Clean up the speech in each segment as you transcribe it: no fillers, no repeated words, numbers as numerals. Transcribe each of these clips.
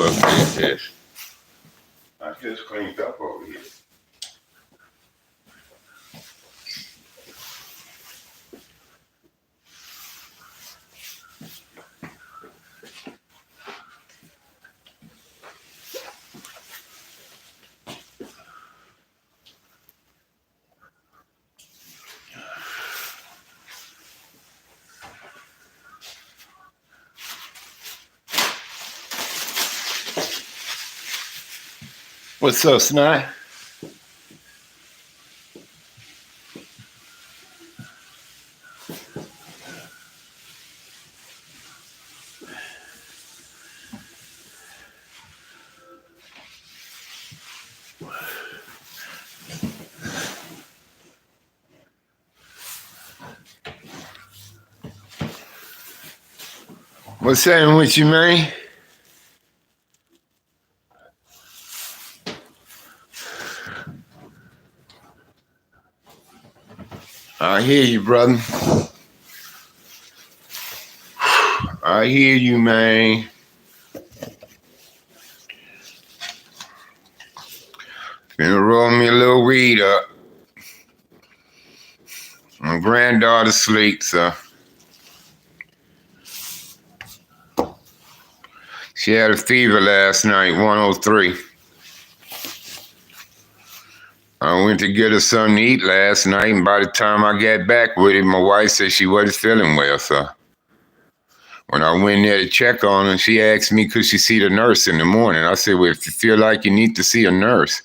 fuck is this? I just cleaned up over here. What's up, Snot? What's happening with you, man? I hear you, brother. I hear you, man. Gonna roll me a little weed up. My granddaughter's asleep, so she had a fever last night, 103. I went to get her something to eat last night, and by the time I got back with it, my wife said she wasn't feeling well, so when I went there to check on her, she asked me, could she see the nurse in the morning? I said, well, if you feel like you need to see a nurse,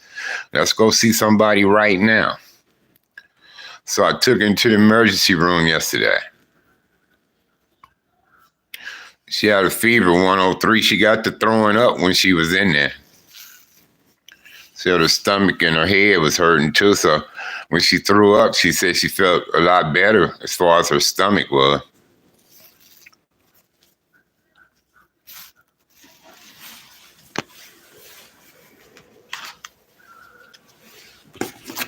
let's go see somebody right now. So I took her into the emergency room yesterday. She had a fever, 103. She got to throwing up when she was in there. So her stomach and her head was hurting too. So when she threw up, she said she felt a lot better as far as her stomach was.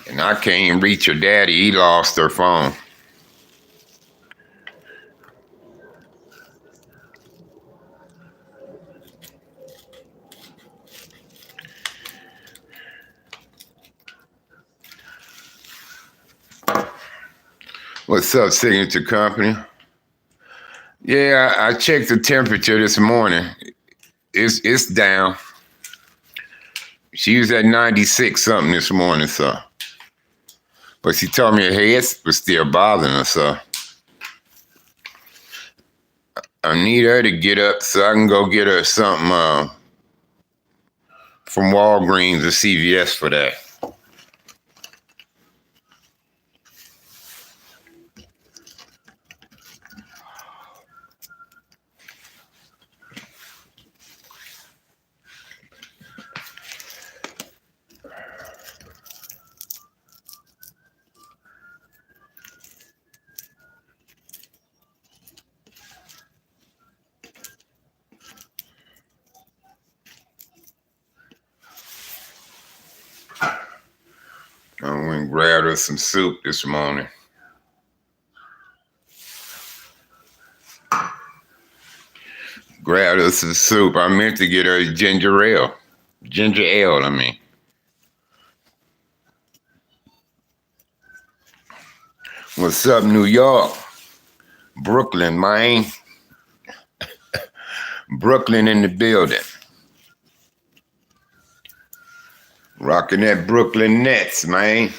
And I can't reach her daddy. He lost her phone. What's up, Signature Company? Yeah, I checked the temperature this morning. It's down. She was at 96 something this morning, so. But she told me her head was still bothering her, so. I need her to get up so I can go get her something from Walgreens or CVS for that. I went and grabbed her some soup this morning. Grabbed her some soup. I meant to get her ginger ale. Ginger ale, I mean. What's up, New York? Brooklyn, man. Brooklyn in the building. Rocking that Brooklyn Nets, man.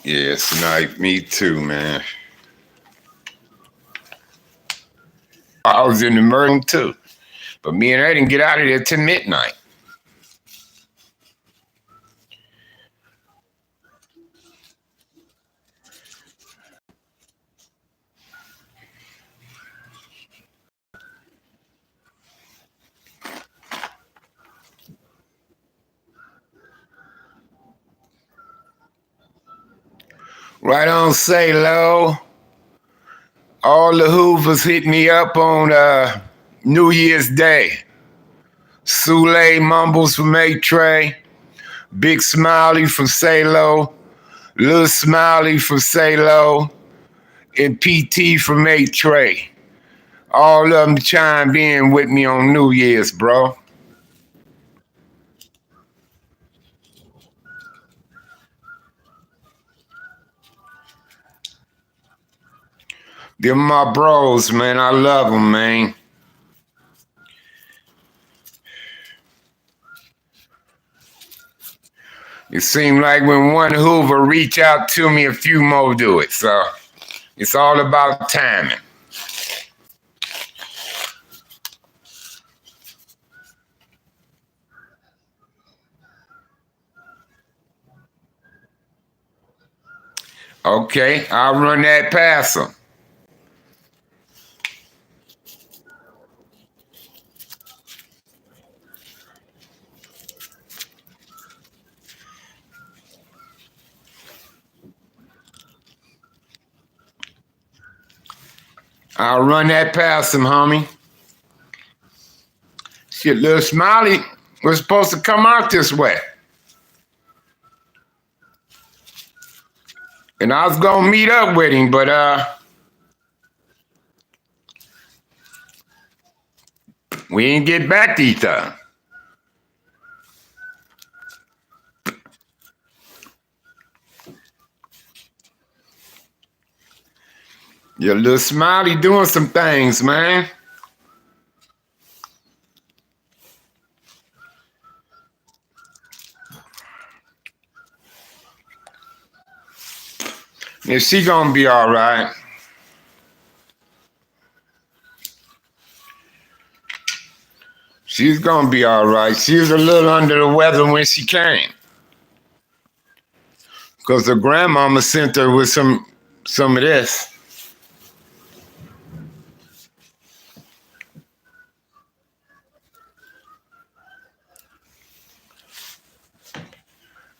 Yeah, Snipe, me too, man. I was in the murder room too. But me and her didn't get out of there till midnight. Right on, say low. All the Hoovers hit me up on New Year's Day. Sule Mumbles from A-Tray. Big Smiley from Salo. Lil Smiley from Salo. And PT from A-Tray. All of them chimed in with me on New Year's, bro. They're my bros, man. I love them, man. It seemed like when one Hoover reach out to me, a few more do it. So it's all about timing. Okay, I'll run that past them. I'll run that past him, homie. Shit, Lil Smiley was supposed to come out this way. And I was gonna meet up with him, but we didn't get back to each other. Yeah, Lil Smiley doing some things, man. Yeah, she gonna be all right. She's gonna be all right. She was a little under the weather when she came, because her grandmama sent her with some of this.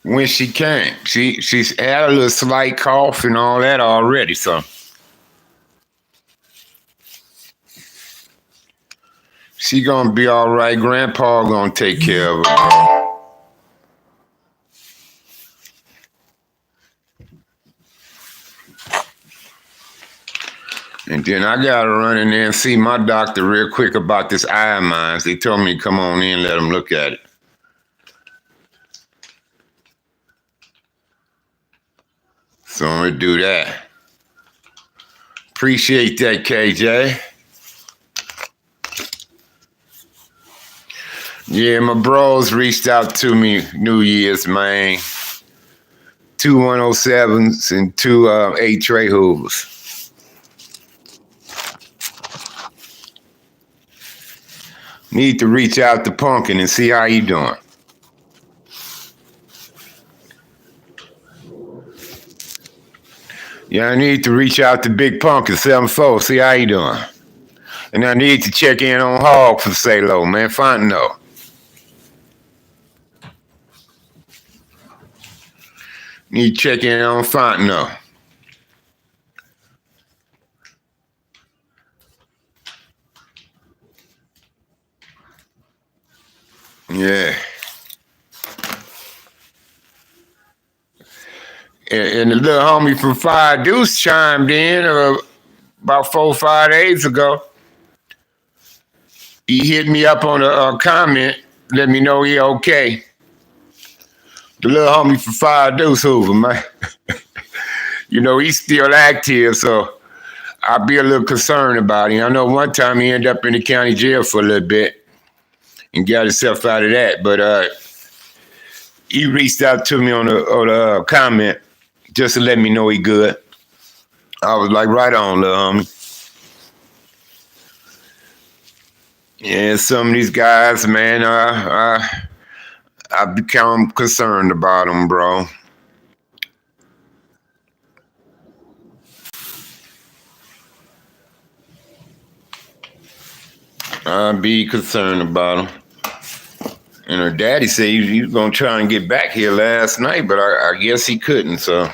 When she came, she's had a little slight cough and all that already, so she gonna be all right. Grandpa gonna take care of her. And then I gotta run in there and see my doctor real quick about this eye of mine. They told me to come on in and let them look at it. So I'm gonna do that. Appreciate that, KJ. Yeah, my bros reached out to me New Year's, man. 2 107s and 2 A-Tray Hoovers. Need to reach out to Punkin and see how you doing. Yeah, I need to reach out to Big Punkin 74, see how you doing. And I need to check in on Hog for Say Low, man. Fontenot. Need to check in on Fontenot. Yeah. And the little homie from Fire Deuce chimed in about 4 or 5 days ago. He hit me up on a comment, let me know he okay. The little homie from Fire Deuce Hoover, man. You know, he's still active, so I'll be a little concerned about him. I know one time he ended up in the county jail for a little bit and got himself out of that, but he reached out to me on a comment just to let me know he good. I was like, right on, little homie. Yeah, some of these guys, man, I become concerned about them, bro. I be concerned about them. And her daddy said he was gonna try and get back here last night, but I guess he couldn't. So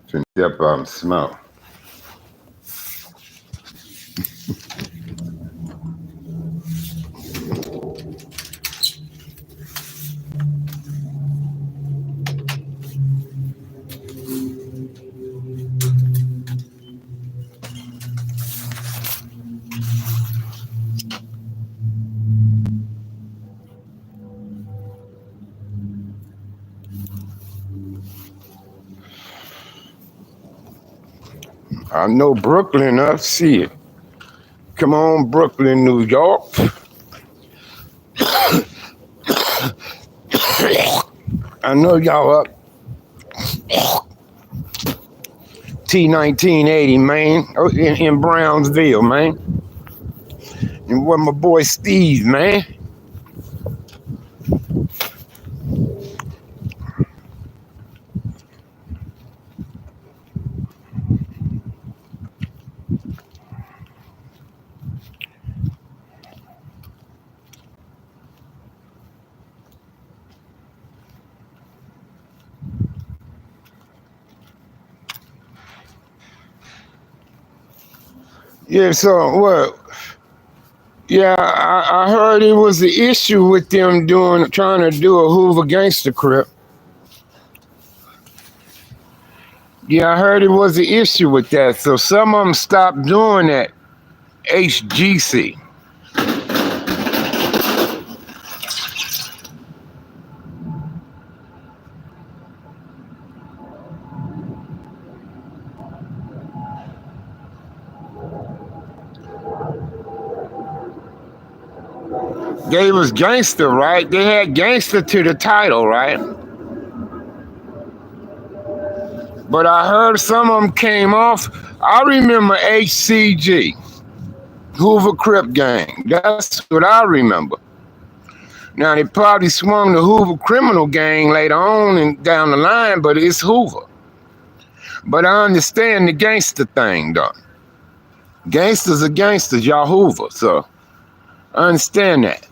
Finna step up and smoke. I know Brooklyn up, see it. Come on, Brooklyn, New York. I know y'all up. T1980, man, in Brownsville, man. And with my boy Steve, man. Yeah, so what? Yeah, I heard it was the issue with them trying to do a Hoover Gangster Crip. Yeah, I heard it was the issue with that. So some of them stopped doing that HGC. They was gangster, right? They had gangster to the title, right? But I heard some of them came off. I remember HCG, Hoover Crip Gang. That's what I remember. Now, they probably swung the Hoover Criminal Gang later on and down the line, but it's Hoover. But I understand the gangster thing, though. Gangsters are gangsters, y'all Hoover, so I understand that.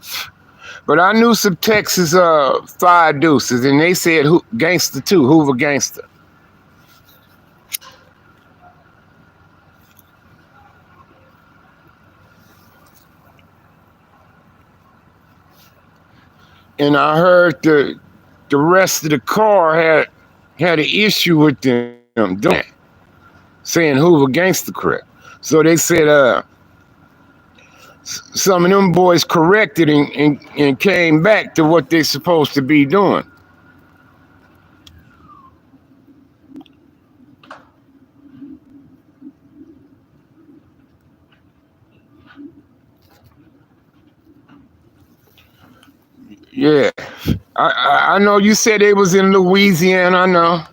But I knew some Texas fire deuces, and they said gangster too, Hoover gangster. And I heard the rest of the car had an issue with them doing it, saying Hoover Gangster Crip. So they said some of them boys corrected and came back to what they supposed to be doing. Yeah, I know you said they was in Louisiana, I know,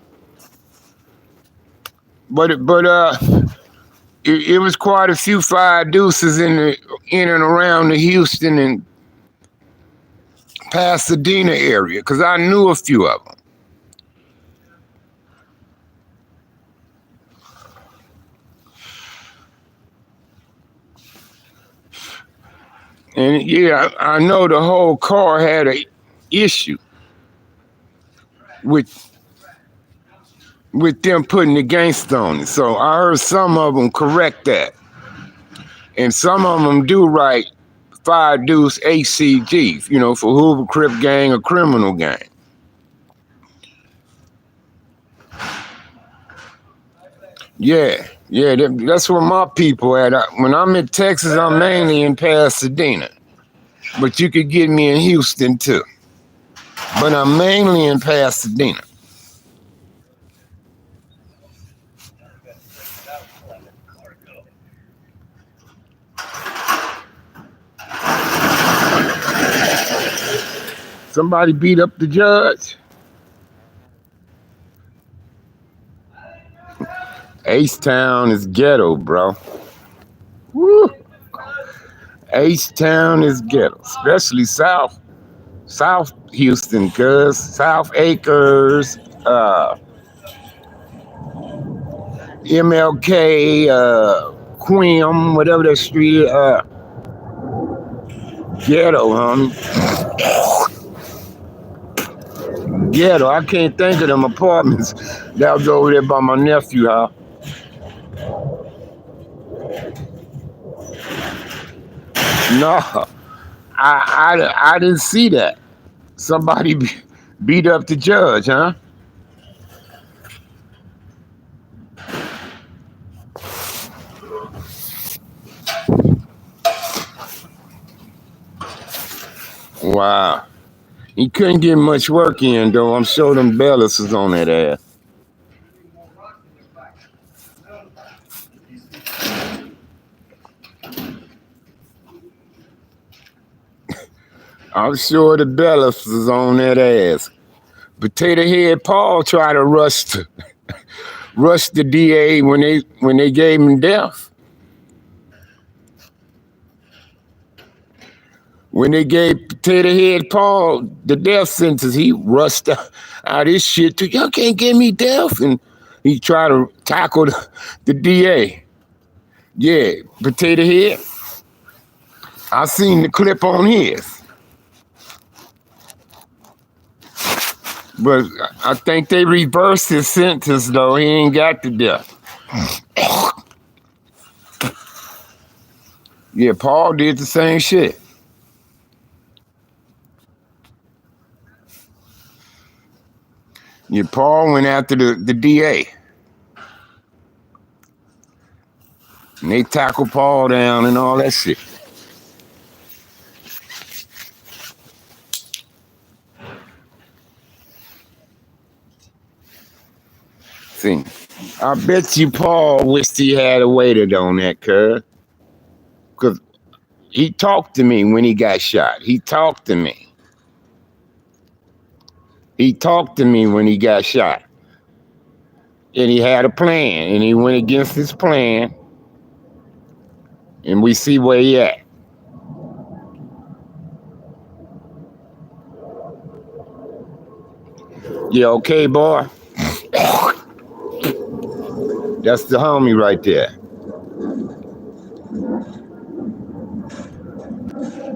but it was quite a few fire deuces in and around the Houston and Pasadena area, because I knew a few of them. And yeah, I know the whole car had an issue with them putting the gangster on it. So I heard some of them correct that. And some of them do write fire deuce HCGs, for Hoover Crip Gang or Criminal Gang. Yeah, that's where my people at. When I'm in Texas, I'm mainly in Pasadena. But you could get me in Houston too. But I'm mainly in Pasadena. Somebody beat up the judge. H-Town is ghetto, bro. Woo. H-Town is ghetto, especially South Houston, cuz South Acres, MLK, Quim, whatever that street, ghetto, homie. ghetto. I can't think of them apartments that was over there by my nephew house. No, I didn't see that. Somebody beat up the judge, huh? Wow. He couldn't get much work in, though. I'm sure them Bellis was on that ass. I'm sure the Bellis was on that ass. Potato Head Paul tried to rush the DA when they gave him death. When they gave Potato Head Paul the death sentence, he rushed out his shit to, y'all can't give me death. And he tried to tackle the DA. Yeah, Potato Head. I seen the clip on his. But I think they reversed his sentence, though. He ain't got the death. Yeah, Paul did the same shit. Yeah, Paul went after the DA. And they tackled Paul down and all that shit. See, I bet you Paul wished he had waited on that, cuz. Because he talked to me when he got shot. He talked to me. He talked to me when he got shot. And he had a plan. And he went against his plan. And we see where he at. Yeah, okay, boy? That's the homie right there.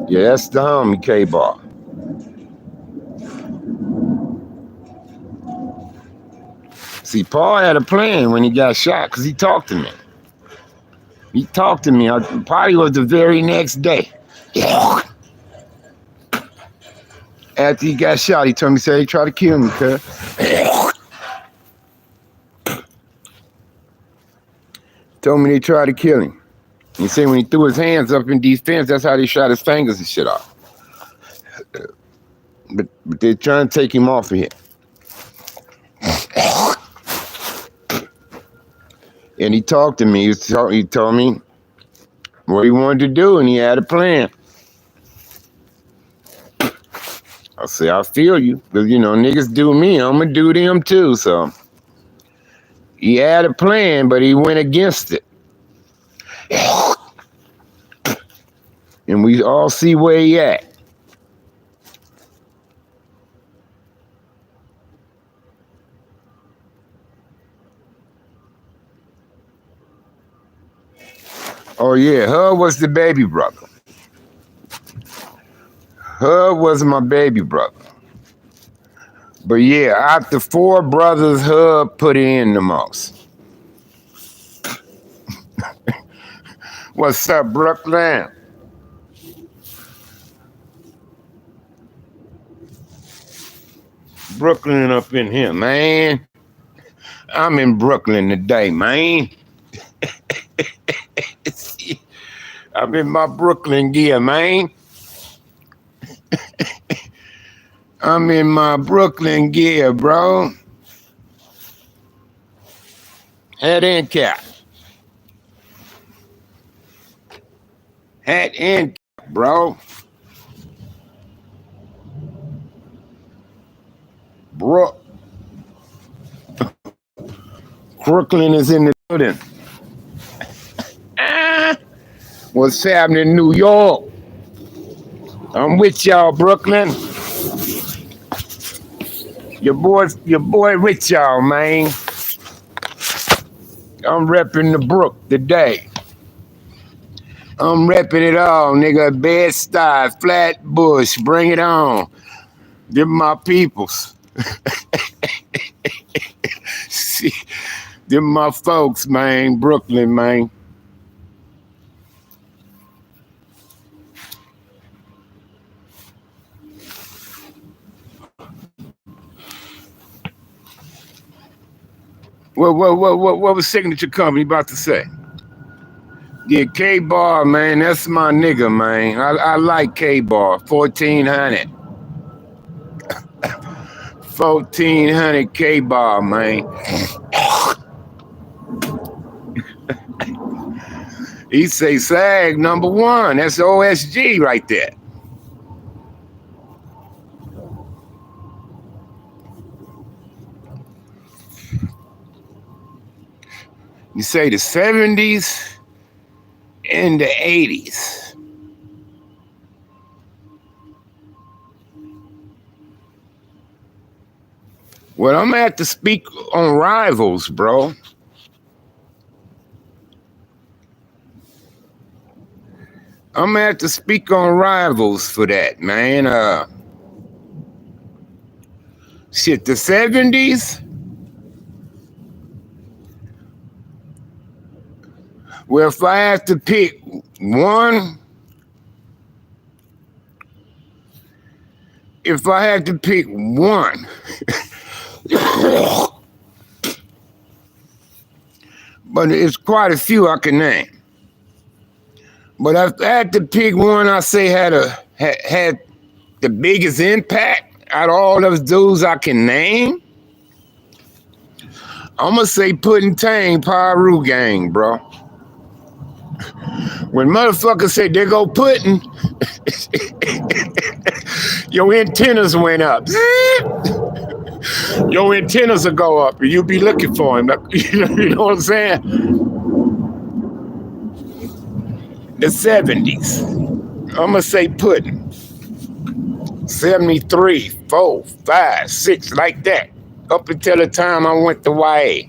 Yeah, that's the homie, K-Bar. See, Paul had a plan when he got shot because he talked to me. He talked to me. Probably was the very next day. After he got shot, he told me, said he tried to kill me, cuz. Told me they tried to kill him. He said when he threw his hands up in defense, that's how they shot his fingers and shit off. But they're trying to take him off of here. And he talked to me. He told me what he wanted to do, and he had a plan. I say, I feel you. Because, you know, niggas do me, I'm going to do them too. So he had a plan, but he went against it. And we all see where he at. Oh, yeah, Hub was the baby brother. Hub was my baby brother. But yeah, out the four brothers, Hub put in the most. What's up, Brooklyn? Brooklyn up in here, man. I'm in Brooklyn today, man. I'm in my Brooklyn gear, man. I'm in my Brooklyn gear, bro. Hat and cap. Hat and cap, bro. Brooklyn is in the building. What's happening in New York? I'm with y'all, Brooklyn. Your boy with y'all, man. I'm repping the Brook today. I'm repping it all, nigga. Bed-Stuy, Flatbush, bring it on. Them my peoples. See, them my folks, man. Brooklyn, man. What was Signature Company about to say? Yeah, K-Bar, man. That's my nigga, man. I like K-Bar. 1400. 1400 K-Bar, man. He say SAG #1. That's OSG right there. You say the 70s and the 80s. Well, I'm gonna have to speak on Rivals, bro. I'm gonna have to speak on Rivals for that, man. Shit, the 70s. Well, if I have to pick one, but it's quite a few I can name. But if I had to pick one, I say had the biggest impact out of all those dudes I can name. I'm gonna say Puddin' Tang Pyru Gang, bro. When motherfuckers say they go Puddin', your antennas went up. Your antennas will go up, and you'll be looking for him. You know what I'm saying? The 70s. I'm gonna say Puddin'. 73, 4, 5, 6, like that. Up until the time I went to YA.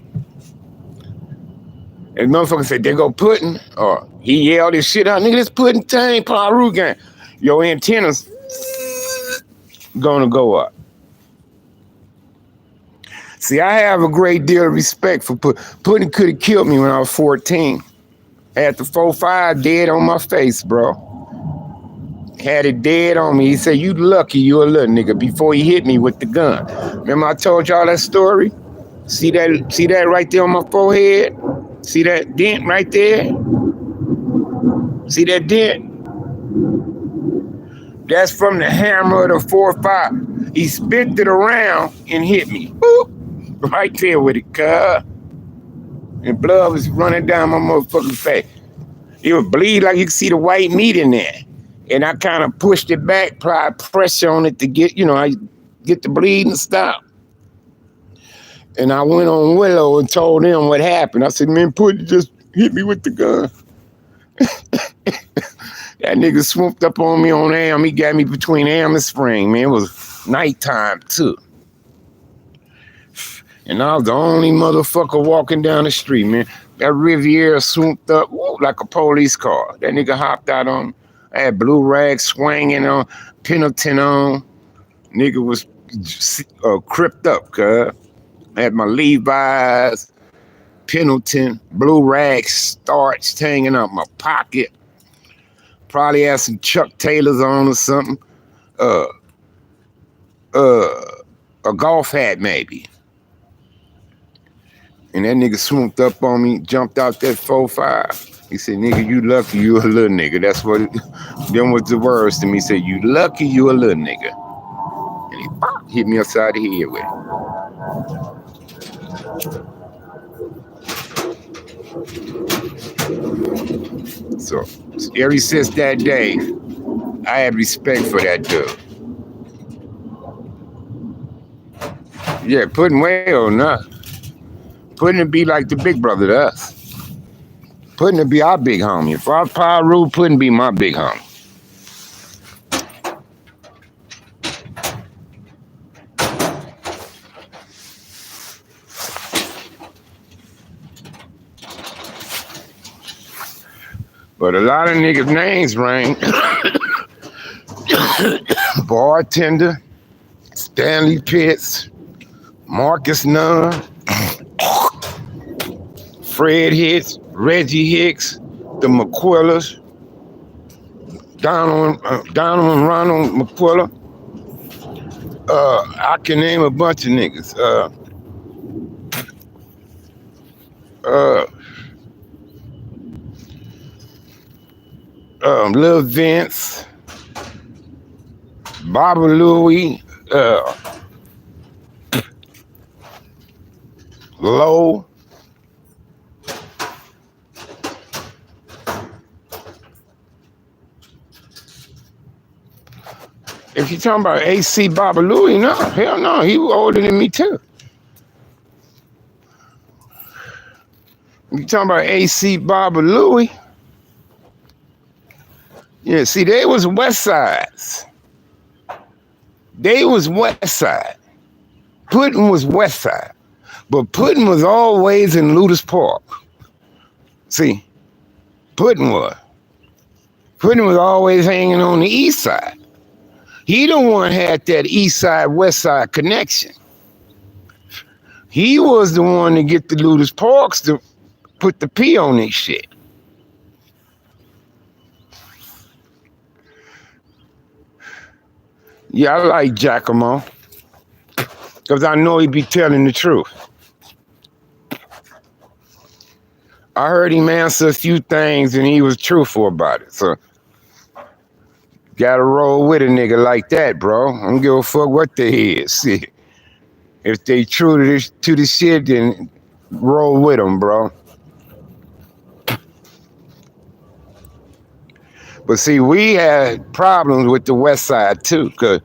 And motherfuckers said, they go Puddin', or he yelled his shit out, nigga, this Puddin' Tang Pyru Gang. Your antennas gonna go up. See, I have a great deal of respect for Puddin'. Puddin' could have killed me when I was 14. Had the 4.5 dead on my face, bro. Had it dead on me. He said, you lucky you a little nigga, before he hit me with the gun. Remember I told y'all that story? See that right there on my forehead? See that dent right there? See that dent? That's from the hammer of the 4.5. He spit it around and hit me. Boop. Right there with it, cuz. And blood was running down my motherfucking face. It would bleed like you could see the white meat in there. And I kind of pushed it back, applied pressure on it to get the bleeding to stop. And I went on Willow and told him what happened. I said, man, Puddin' just hit me with the gun. That nigga swooped up on me on Am. He got me between Am and Spring, man. It was nighttime, too. And I was the only motherfucker walking down the street, man. That Riviera swooped up like a police car. That nigga hopped out on me. I had blue rags swinging on, Pendleton on. Nigga was cripped up, cuz. I had my Levi's, Pendleton, blue rags starched hanging out my pocket. Probably had some Chuck Taylors on or something. A golf hat maybe. And that nigga swooped up on me, jumped out that 4.5. He said, nigga, you lucky you a little nigga. That's what them was the words to me. He said, you lucky you a little nigga. And he hit me upside the head with it. So ever since that day, I had respect for that dude. Yeah, Puddin' well not. Puddin' to be like the big brother to us. Puddin' to be our big homie. If our Pyru, Puddin' be my big homie. But a lot of niggas' names rang. Bartender, Stanley Pitts, Marcus Nunn, Fred Hicks, Reggie Hicks, the McQuillas, Donald and Ronald McQuilla. I can name a bunch of niggas. Lil Vince, Baba Louie, Low. If you're talking about AC Baba Louie, no, hell no, he was older than me too. You talking about AC Baba Louie? Yeah, see, they was West Sides. They was West Side. Puddin was West Side. But Puddin was always in Ludus Park. See, Puddin was. Puddin was always hanging on the east side. He the one had that east side, west side connection. He was the one to get the Ludus Parks to put the P on this shit. Yeah, I like Giacomo. Because I know he be telling the truth. I heard him answer a few things and he was truthful about it. So, gotta roll with a nigga like that, bro. I don't give a fuck what they is. If they true to the shit, then roll with them, bro. But see, we had problems with the West Side too, because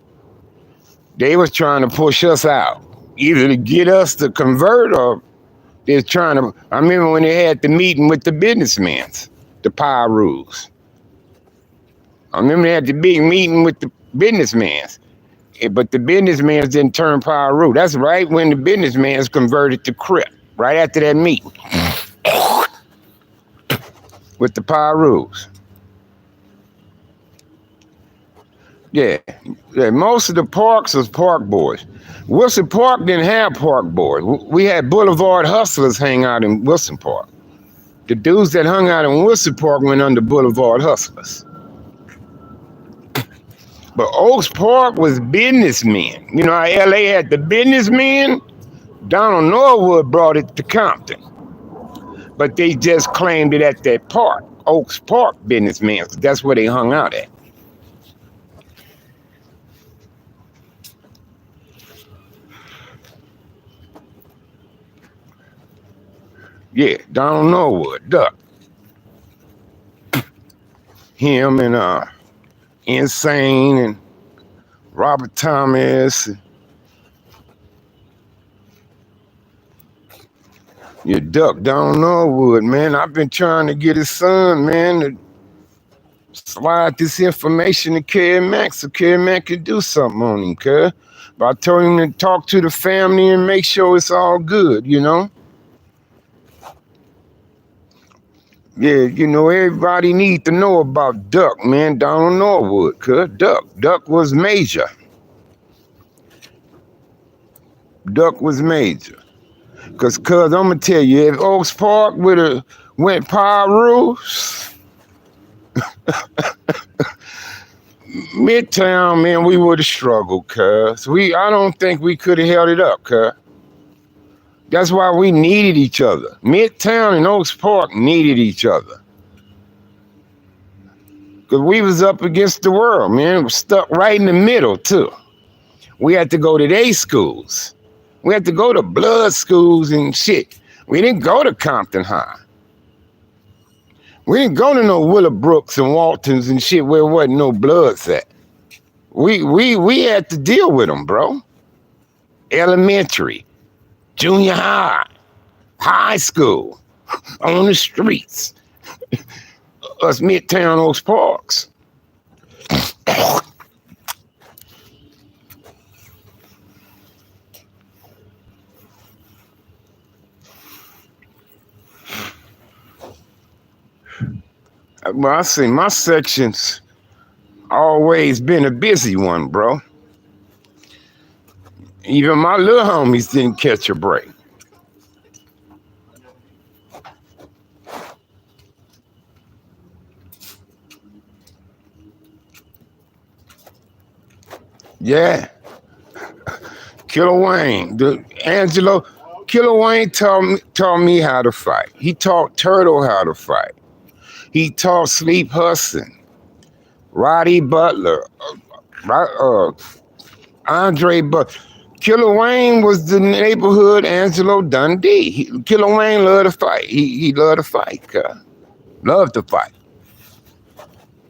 they was trying to push us out, either to get us to convert or they're trying to. I remember when they had the meeting with the businessmen, the power rules. I remember they had the big meeting with the businessmen, but the businessmen didn't turn power rule. That's right when the businessmen converted to Crip, right after that meeting with the power rules. Yeah, most of the parks was park boys. Wilson Park didn't have park boys. We had Boulevard hustlers hang out in Wilson Park. The dudes that hung out in Wilson Park went under Boulevard hustlers. But Oaks Park was businessmen. You know how LA had the businessmen? Donald Norwood brought it to Compton. But they just claimed it at that park, Oaks Park businessmen. That's where they hung out at. Yeah, Donald Norwood, Duck. Him and Insane and Robert Thomas. Yeah, Duck, Donald Norwood, man. I've been trying to get his son, man, to slide this information to Kerry Mack so Kerry Mack could do something on him, cuz. But I told him to talk to the family and make sure it's all good, you know? Yeah, you know, everybody need to know about Duck, man. Donald Norwood, cuz. Duck was major. Duck was major. Cuz I'm gonna tell you, if Oaks Park would have went power rules, Midtown, man, we would have struggled, cuz. I don't think we could have held it up, cuz. That's why we needed each other. Midtown and Oaks Park needed each other. Because we was up against the world, man. We were stuck right in the middle, too. We had to go to day schools. We had to go to blood schools and shit. We didn't go to Compton High. We didn't go to no Willowbrooks and Waltons and shit where there wasn't no bloods at. We had to deal with them, bro. Elementary, junior high, high school, on the streets. Us Midtown Oaks Parks. Well, I say my section's always been a busy one, bro. Even my little homies didn't catch a break. Yeah. Killer Wayne, Killer Wayne taught me how to fight. He taught Turtle how to fight. He taught Sleep Hudson, Roddy Butler, Andre Butler. Killer Wayne was the neighborhood Angelo Dundee. Killer Wayne loved to fight. He loved to fight, loved to fight.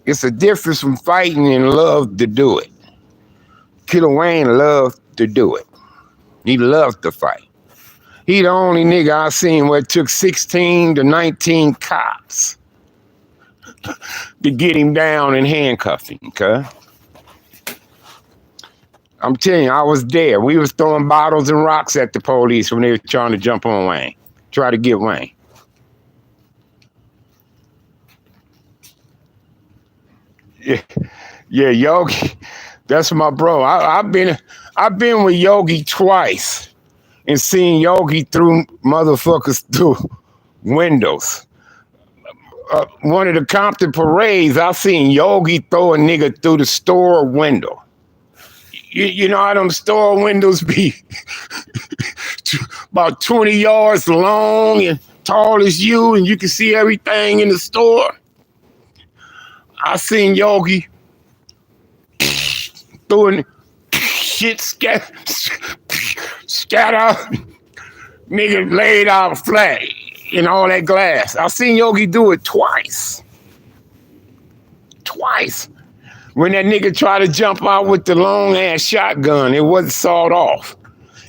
It's a difference from fighting and love to do it. Killer Wayne loved to do it. He loved to fight. He the only nigga I seen where it took 16 to 19 cops to get him down and handcuff him, cuz. I'm telling you, I was there. We was throwing bottles and rocks at the police when they were trying to jump on Wayne, try to get Wayne. Yeah, Yogi, that's my bro. I've been with Yogi twice and seen Yogi through motherfuckers through windows. One of the Compton parades, I seen Yogi throw a nigga through the store window. You know how them store windows be about 20 yards long and tall as you, and you can see everything in the store? I seen Yogi throwing shit scatter, nigga laid out flat in all that glass. I seen Yogi do it twice. When that nigga tried to jump out with the long ass shotgun, it wasn't sawed off.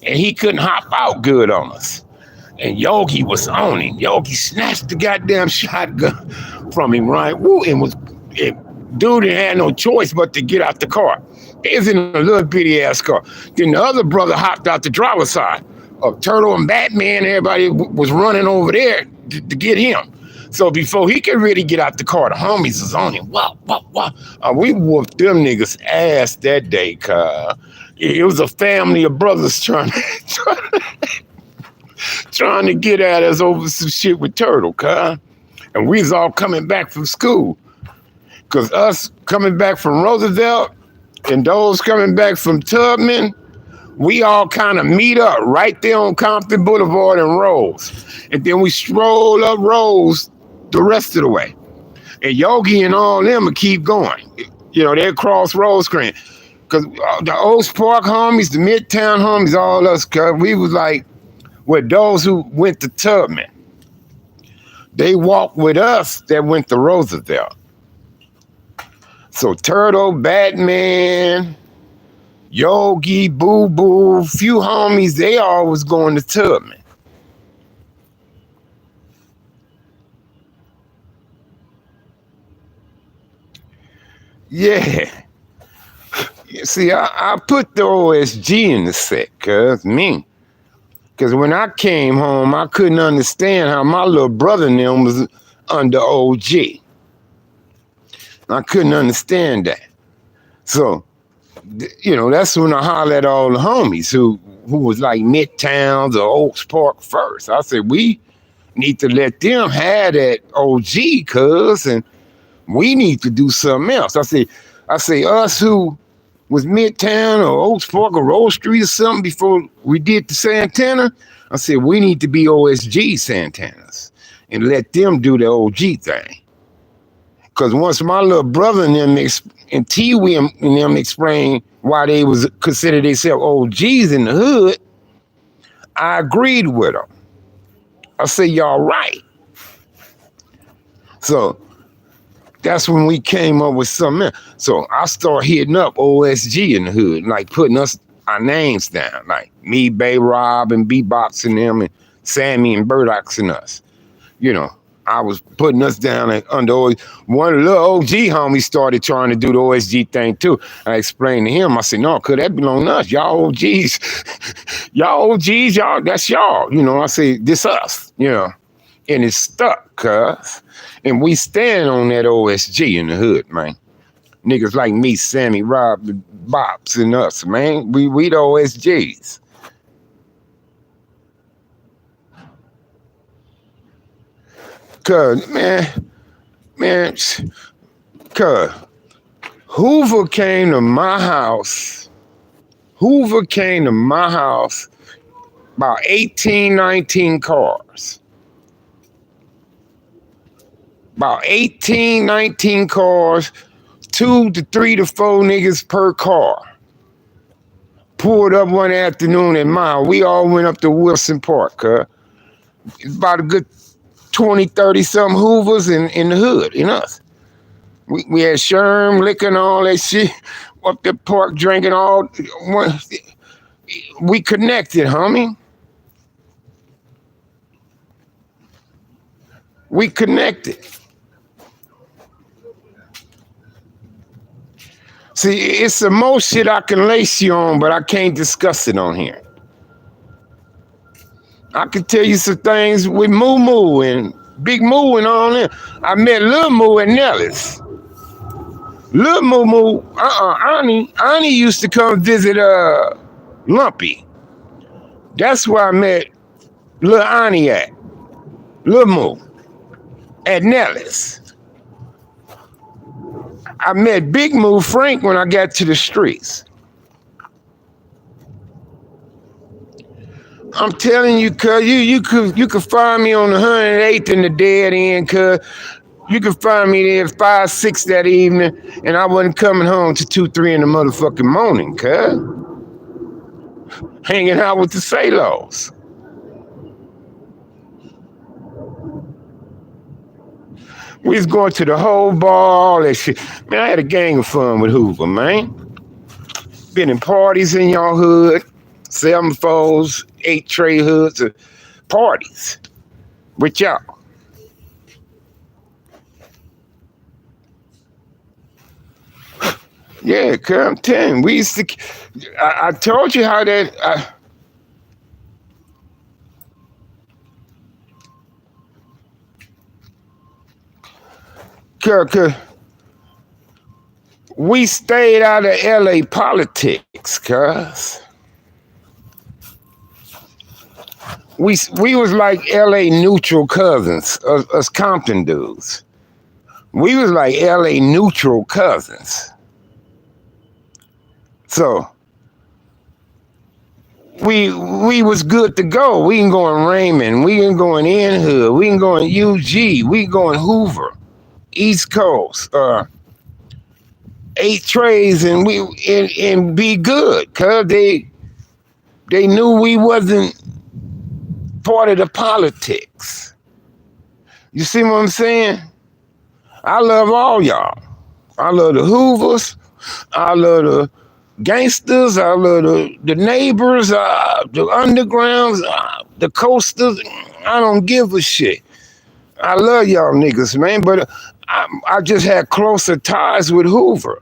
And he couldn't hop out good on us. And Yogi was on him. Yogi snatched the goddamn shotgun from him, right? Woo, dude didn't have no choice but to get out the car. He was in a little bitty ass car. Then the other brother hopped out the driver's side. Turtle and Batman, everybody was running over there to get him. So before he could really get out the car, the homies was on him. Wow. We whooped them niggas ass that day, cuz. It was a family of brothers trying to get at us over some shit with Turtle, cuz. And we was all coming back from school. Because us coming back from Roosevelt and those coming back from Tubman, we all kind of meet up right there on Compton Boulevard and Rose. And then we stroll up Rose the rest of the way. And Yogi and all them will keep going. You know, they'll cross Rosecrans. Because the Oaks Park homies, the Midtown homies, all us, cuz we was like with those who went to Tubman. They walked with us that went to Roosevelt. So Turtle, Batman, Yogi, Boo Boo, few homies, they all was going to Tubman. Yeah. See, I put the OSG in the set, cuz me. Because when I came home, I couldn't understand how my little brother and them was under OG. I couldn't understand that. So, you know, that's when I hollered at all the homies who was like Midtowns or Oaks Park first. I said, we need to let them have that OG, cuz, and we need to do something else. I say us who was Midtown or Oaks Park or Rose Street or something before we did the Santana, I said, we need to be OSG Santanas and let them do the OG thing. Because once my little brother and them and T-Wee and them explained why they was considered themselves OGs in the hood, I agreed with them. I said, y'all right. So that's when we came up with something else. So I started hitting up OSG in the hood, like putting our names down, like me, Bay Rob, and B-Box and them, and Sammy and Burdock's and us. You know, I was putting us down under OSG. One of the little OG homies started trying to do the OSG thing too. I explained to him, I said, no, cuz that belong to us. Y'all OGs. Y'all OGs, y'all, that's y'all. You know, I say, this us, you know. And it's stuck, cuz. And we stand on that OSG in the hood, man. Niggas like me, Sammy, Rob, the Bops, and us, man. We the OSJs. Cause man, cuz Hoover came to my house. Hoover came to my house about 18, 19 cars. About 18, 19 cars, 2 to 3 to 4 niggas per car. Pulled up one afternoon at mine. We all went up to Wilson Park, cuz. It's about a good 20, 30 some Hoovers in the hood, in us. We had Sherm licking all that shit up the park, drinking all. We connected, homie. We connected. See, it's some more shit I can lace you on, but I can't discuss it on here. I can tell you some things with Moo Moo and Big Moo and all that. I met Lil Moo at Nellis. Lil Moo Moo, Ani used to come visit Lumpy. That's where I met Lil Ani at. Lil Moo at Nellis. I met Big Moo Frank when I got to the streets. I'm telling you, cuz you could find me on the 108th in the dead end, cuz you could find me there at 5, 6 that evening, and I wasn't coming home to 2, 3 in the motherfucking morning, cuz. Hanging out with the Salos. We was going to the whole bar, all that shit. Man, I had a gang of fun with Hoover, man. Been in parties in y'all hood, 7-4s, 8-tray hoods, parties with y'all. Yeah, come ten. We used to. I told you how that. We stayed out of LA politics, cuz. We was like LA neutral cousins, us Compton dudes. We was like LA neutral cousins. So we was good to go. We can go in Raymond, we can go in Hood, we can go in UG, we can go in Hoover, East Coast, 8 trays, and and be good, cause they knew we wasn't part of the politics. You see what I'm saying? I love all y'all. I love the Hoovers. I love the gangsters. I love the neighbors, the undergrounds, the coasters. I don't give a shit. I love y'all niggas, man, but I just had closer ties with Hoover.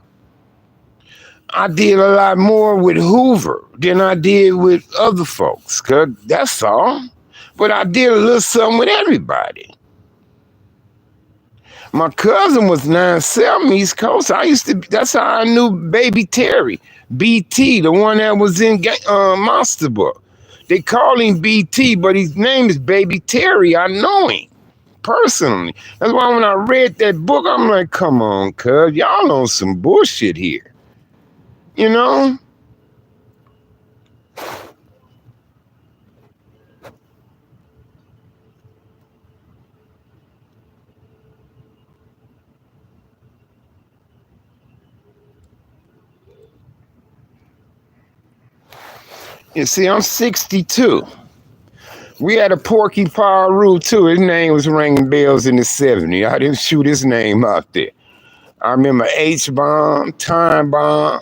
I did a lot more with Hoover than I did with other folks, cause that's all. But I did a little something with everybody. My cousin was 9-7 East Coast. That's how I knew Baby Terry, BT, the one that was in Monster Book. They call him BT, but his name is Baby Terry. I know him personally. That's why when I read that book, I'm like, come on, cuz, y'all on some bullshit here. You know? You see, I'm 62. We had a Porky Piru too. His name was ringing bells in the 70s. I didn't shoot his name out there. I remember H-Bomb, Time Bomb,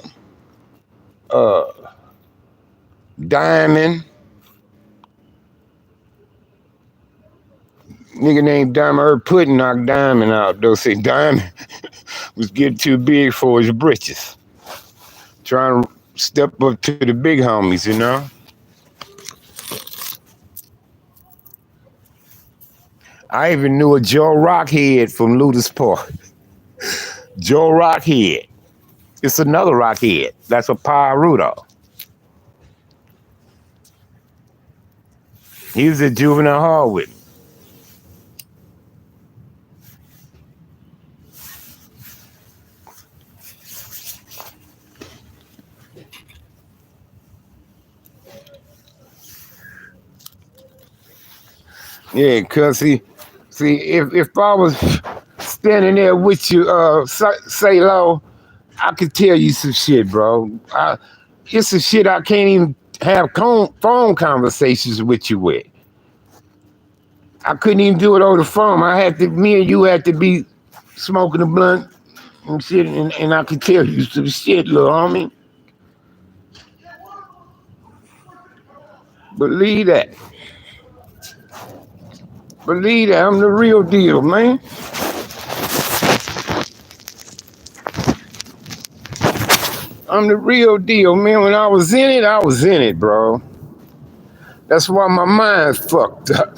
Diamond. Nigga named Diamond Herb Pudding knocked Diamond out. They'll say Diamond was getting too big for his britches. Trying to step up to the big homies, you know? I even knew a Joe Rockhead from Ludus Park. Joe Rockhead. It's another rockhead. That's a Pyrudo. He was at juvenile hall with me. Yeah, cause see, if I was standing there with you, say low, I could tell you some shit, bro. It's some shit I can't even have phone conversations with you with. I couldn't even do it over the phone. Me and you had to be smoking a blunt and shit, and I could tell you some shit, little homie. Believe that. Believe that. I'm the real deal, man. I'm the real deal, man. When I was in it, bro. That's why my mind fucked up.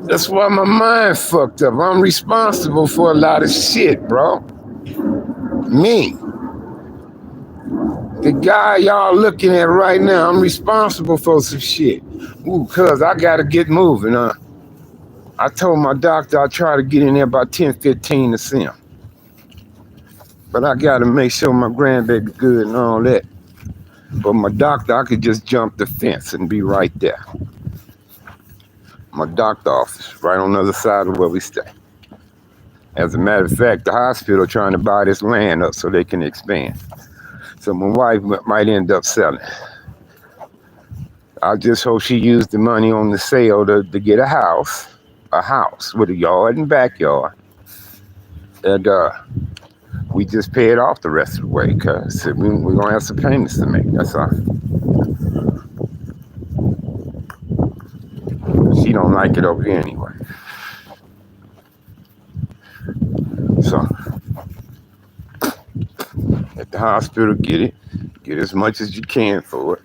That's why my mind fucked up. I'm responsible for a lot of shit, bro. Me. The guy y'all looking at right now, I'm responsible for some shit. Ooh, cuz I gotta get moving, I told my doctor I'd try to get in there by 10:15 to see him. But I gotta make sure my grandbaby good and all that. But my doctor, I could just jump the fence and be right there. My doctor office, right on the other side of where we stay. As a matter of fact, the hospital trying to buy this land up so they can expand. So my wife might end up selling. I just hope she used the money on the sale to get a house with a yard and backyard. And we just pay it off the rest of the way, because we're going to have some payments to make, that's all. She don't like it over here anyway. So, at the hospital, get as much as you can for it.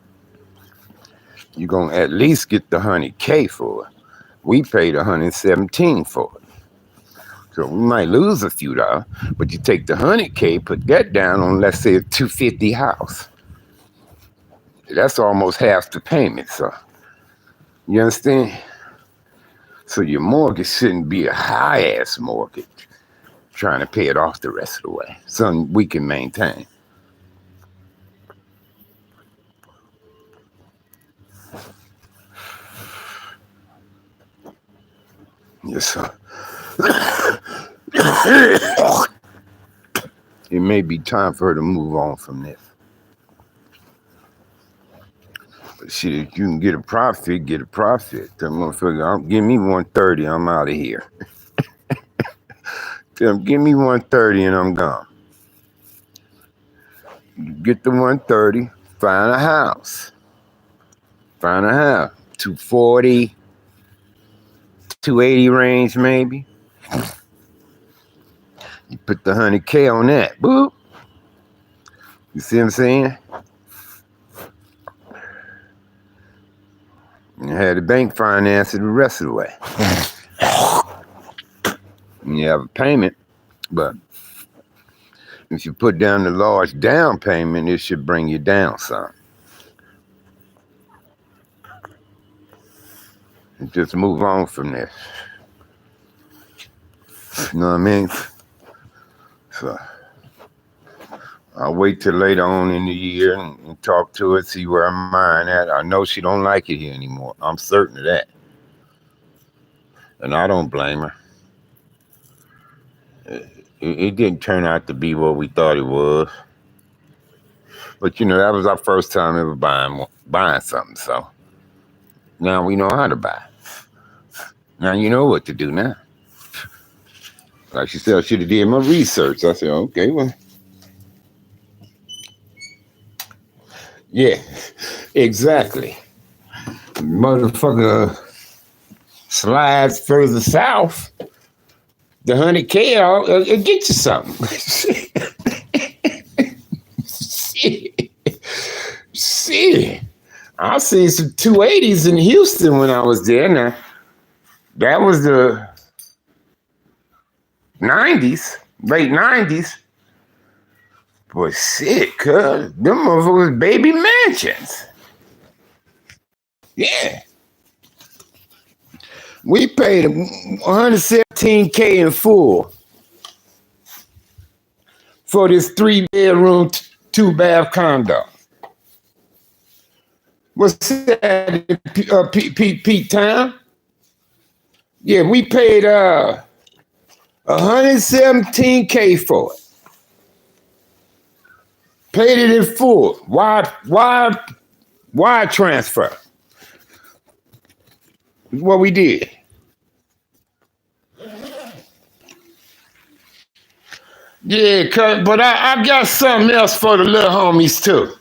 You're going to at least get the $100K for it. We paid $117 for it. So we might lose a few dollars, but you take the $100K, put that down on, let's say, a $250 house. That's almost half the payment, so. You understand? So your mortgage shouldn't be a high-ass mortgage, trying to pay it off the rest of the way. Something we can maintain. Yes, sir. It may be time for her to move on from this. But shit, if you can get a profit, get a profit. That motherfucker, give me 130, I'm out of here. Tell them, give me 130 and I'm gone. You get the 130, find a house. 240, 280 range maybe. You put the $100K on that, boop. You see what I'm saying? You had the bank finance it the rest of the way. You have a payment, but if you put down the large down payment, it should bring you down some. And just move on from this. You know what I mean? So I'll wait till later on in the year and talk to her, see where her mind at. I know she don't like it here anymore. I'm certain of that. And I don't blame her. It didn't turn out to be what we thought it was. But you know, that was our first time ever buying something, so now we know how to buy. Now you know what to do now. Like she said, I should have did my research. I said, okay, well. Yeah, exactly. Motherfucker slides further south. The $100K, it'll get you something. Shit. I seen some 280s in Houston when I was there. Now, that was the 90s, late 90s. Boy, shit, cuz. Them motherfuckers baby mansions. Yeah. We paid $117K in full for this 3-bedroom, 2-bath condo. What's that, Pete Town? Yeah, we paid $117K for it. Paid it in full. Wire transfer. What we did. Yeah, but I got something else for the little homies too.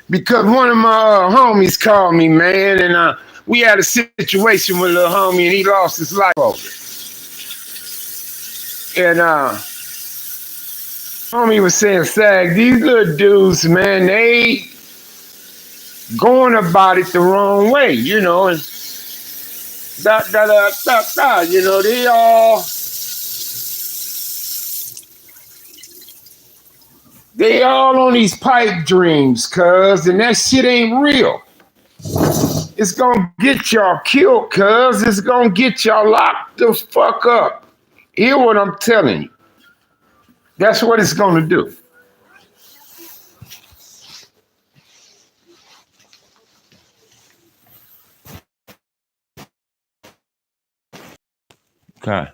Because one of my homies called me, man, and we had a situation with a little homie, and he lost his life over it. And homie was saying, Sag, these little dudes, man, they going about it the wrong way, you know, and you know, they all on these pipe dreams, cuz, and that shit ain't real. It's gonna get y'all killed, cuz. It's gonna get y'all locked the fuck up. Hear what I'm telling you. That's what it's gonna do. Okay.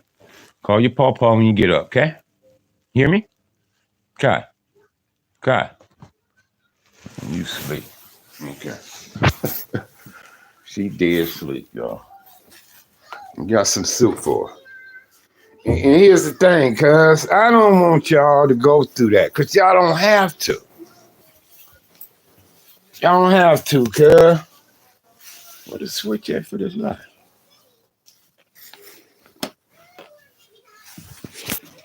Call your pawpaw when you get up, okay? Hear me? Okay. Okay. You sleep. Okay. She dead sleep, y'all. Got some soup for her. And here's the thing, cuz I don't want y'all to go through that, cuz y'all don't have to. Y'all don't have to, cuz. What the switch at for this light?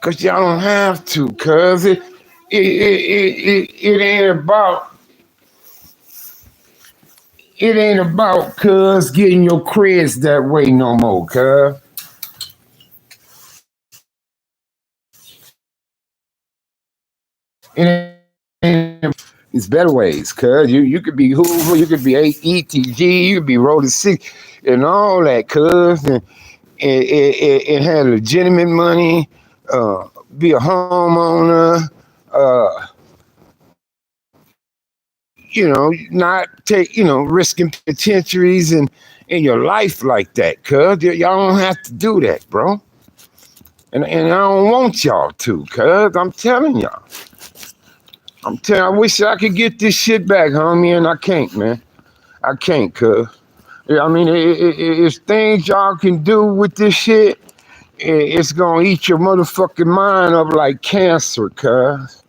Cuz y'all don't have to, cuz it ain't about cuz getting your creds that way no more, cuz. It's better ways, cuz. You could be Hoover, you could be ETG, you could be Roller 6 and all that, cuz. And have legitimate money, be a homeowner, you know, not take, you know, risking penitentiaries in your life like that, cuz. Y'all don't have to do that, bro. And I don't want y'all to, cuz. I'm telling y'all. I wish I could get this shit back, homie, and I can't, man. I can't, cuz. I mean, it's things y'all can do with this shit. It's gonna eat your motherfucking mind up like cancer, cuz.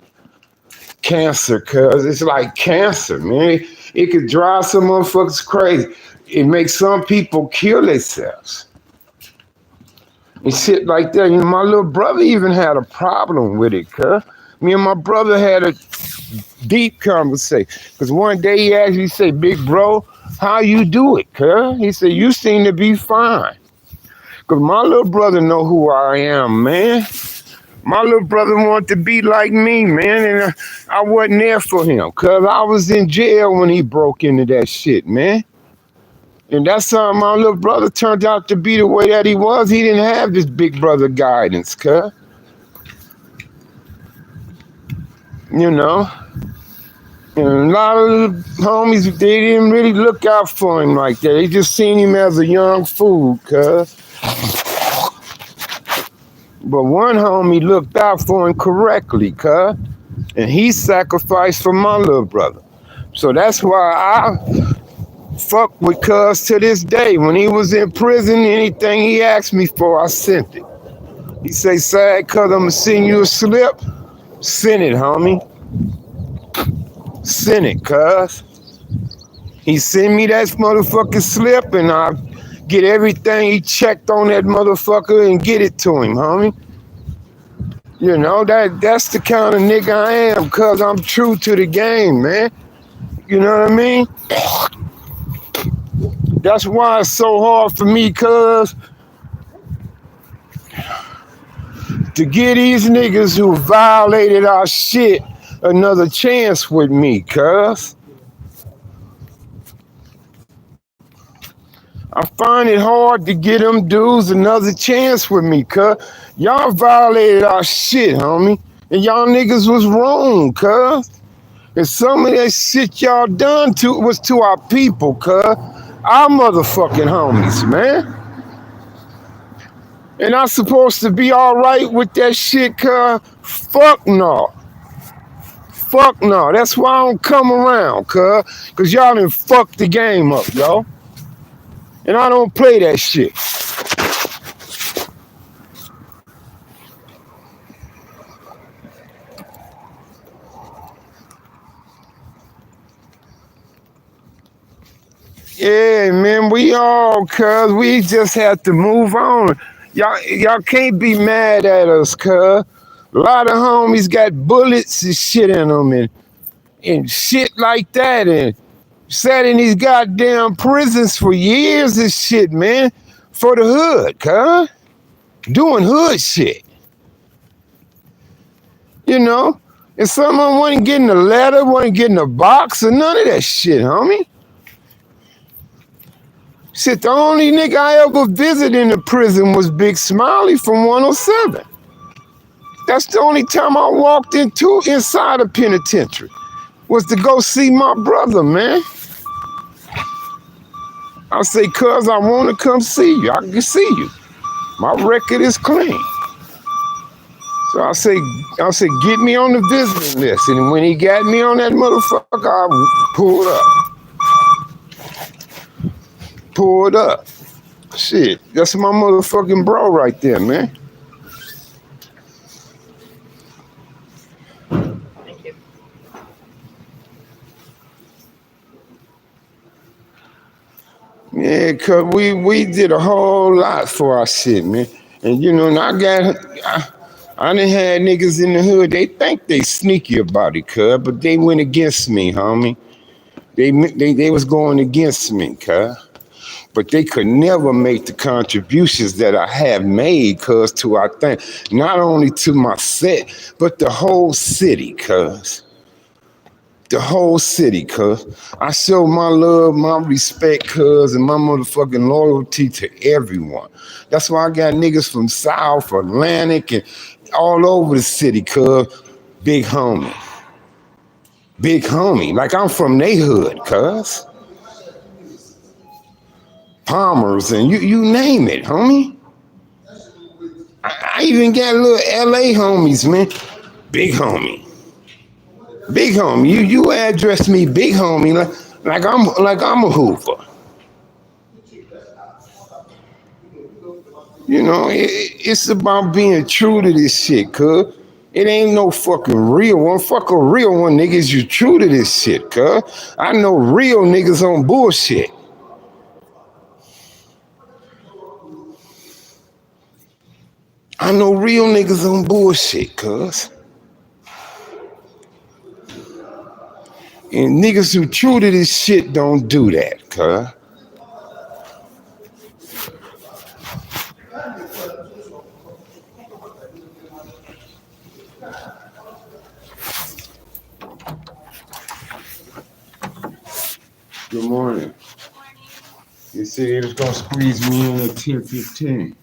Cancer, cuz. It's like cancer, man. It could drive some motherfuckers crazy. It makes some people kill themselves. And shit like that. You know, my little brother even had a problem with it, cuz. Me and my brother had a deep conversation. Because one day he asked me, say, big bro, how you do it, cuz? He said, you seem to be fine. Because my little brother know who I am, man. My little brother wanted to be like me, man, and I wasn't there for him. Because I was in jail when he broke into that shit, man. And that's how my little brother turned out to be the way that he was. He didn't have this big brother guidance, cuz. You know? And a lot of the homies, they didn't really look out for him like that. They just seen him as a young fool, cuz. But one homie looked out for him correctly, cuz. And he sacrificed for my little brother. So that's why I fuck with cuz to this day. When he was in prison, anything he asked me for, I sent it. He say, Sad, cuz I'm gonna send you a slip. Send it, homie. Send it, cuz. He send me that motherfucking slip and I get everything he checked on that motherfucker and get it to him, homie. You know, that's the kind of nigga I am, cuz I'm true to the game, man. You know what I mean? That's why it's so hard for me, cuz to give these niggas who violated our shit another chance with me, cuz. I find it hard to get them dudes another chance with me, cuz. Y'all violated our shit, homie. And y'all niggas was wrong, cuz. And some of that shit y'all done to was to our people, cuz. Our motherfucking homies, man. And I'm supposed to be all right with that shit, cuz? Fuck no. Fuck no. That's why I don't come around, cuz. Cause y'all done fucked the game up, yo. And I don't play that shit. Yeah, man, we just have to move on. Y'all can't be mad at us, cuz. A lot of homies got bullets and shit in them and shit like that and sat in these goddamn prisons for years and shit, man. For the hood, cuz. Doing hood shit, you know? And some of them wasn't getting a letter, wasn't getting a box or none of that shit, homie. Shit, the only nigga I ever visited in the prison was Big Smiley from 107. That's the only time I walked inside a penitentiary was to go see my brother, man. I say, cuz I want to come see you. I can see you. My record is clean. So I say, get me on the visiting list. And when he got me on that motherfucker, I pulled up. Pulled up. Shit, that's my motherfucking bro right there, man. Yeah, cause we did a whole lot for our shit, man. And you know, and I done had niggas in the hood, they think they sneaky about it, cuz, but they went against me, homie. They was going against me, cuz. But they could never make the contributions that I have made, cuz, to our thing. Not only to my set, but the whole city, cuz. The whole city, cuz. I show my love, my respect, cuz, and my motherfucking loyalty to everyone. That's why I got niggas from South, Atlantic, and all over the city, cuz. Big homie. Big homie. Like I'm from they hood, cuz. Palmers, and you name it, homie. I even got little LA homies, man. Big homie. Big homie. You address me big homie like I'm a Hoover. You know, it's about being true to this shit, cuz. It ain't no fucking real one. Fuck a real one, niggas. You true to this shit, cuz. I know real niggas on bullshit. I know real niggas on bullshit, cuz. And niggas who true to this shit don't do that, cuz. Good morning. You said it was gonna squeeze me in at 10:15.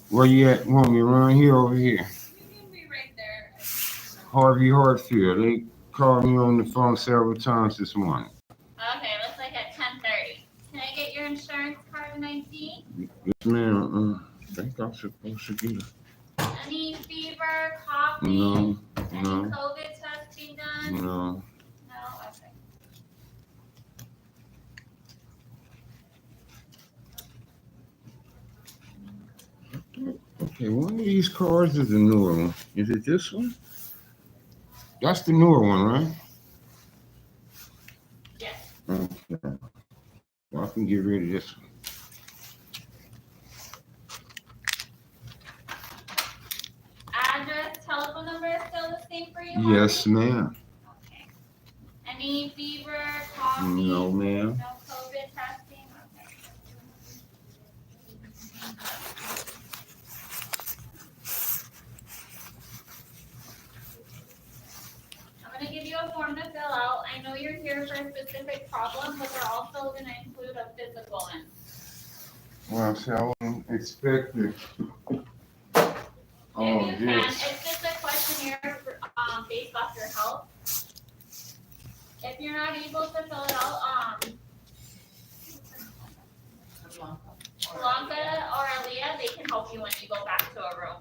Where you at, homie? Around here, over here? You can be right there. Harvey Hartfield. They called me on the phone several times this morning. Okay, looks like at 10:30. Can I get your insurance card and ID? Yes, ma'am. I think I'm supposed to get it. Any fever, coughing? No. Any COVID testing done? No. No? Okay. Okay, one of these cards is the newer one. Is it this one? That's the newer one, right? Yes. Okay. Well, I can get rid of this one. Address, telephone number is still the same for you? Yes, ma'am. Okay. Any fever, coughing? No, ma'am. No COVID testing? Okay. I know you're here for a specific problem, but they're also gonna include a physical one. Well, see, I wasn't expecting all If you can, this. it's just a questionnaire based off your health. If you're not able to fill it out, Blanca or Aaliyah, they can help you when you go back to a room.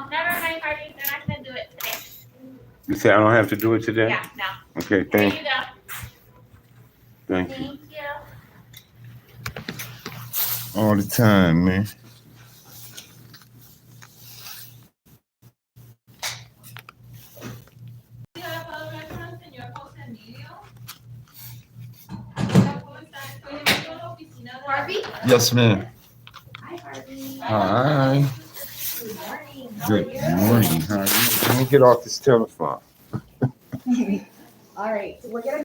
Never mind, Harvey, they're not gonna do it today. You say I don't have to do it today? Yeah, no. Okay, There you go. thank you. Thank you. All the time, man. Harvey? Yes, ma'am. Hi, Harvey. Hi. Good morning. Good morning. How are you? Let me get off this telephone. All right, so we're gonna